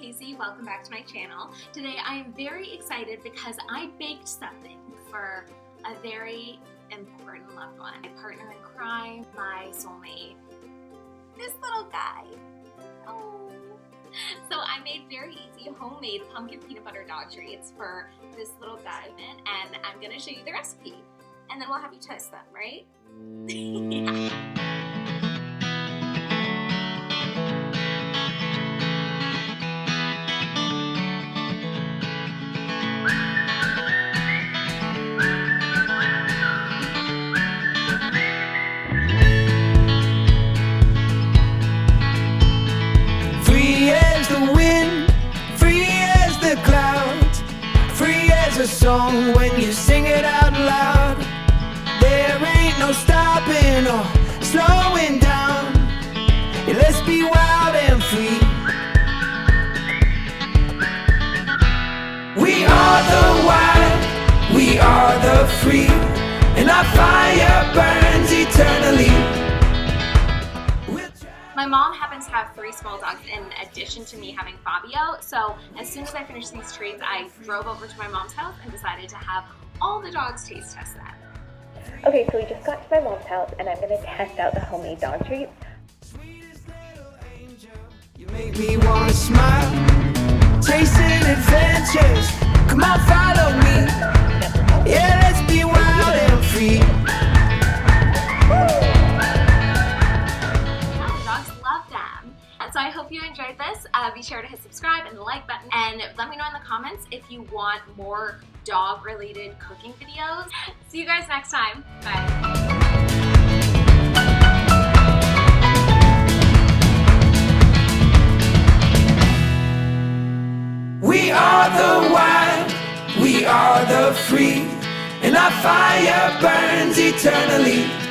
Casey, welcome back to my channel. Today I am very excited because I baked something for a very important loved one. My partner in crime, my soulmate, this little guy. Oh. So I made very easy homemade pumpkin peanut butter dog treats for this little guy, and I'm gonna show you the recipe. And then we'll have you test them, right? Yeah. A song when you sing it out loud. There ain't no stopping or slowing down. Yeah, let's be wild and free. We are the wild, we are the free, and our fire burns eternally. My mom happens to have 3 small dogs in addition to me having Fabio, so as soon as I finished these treats, I drove over to my mom's house and decided to have all the dogs taste test them. Okay, so we just got to my mom's house and I'm going to test out the homemade dog treats. You make me want to smile, chasing adventures, come on follow me, yeah let's be wild and free. So I hope you enjoyed this. Be sure to hit subscribe and the like button, and let me know in the comments if you want more dog related cooking videos. See you guys next time. Bye. We are the wild, we are the free, and our fire burns eternally.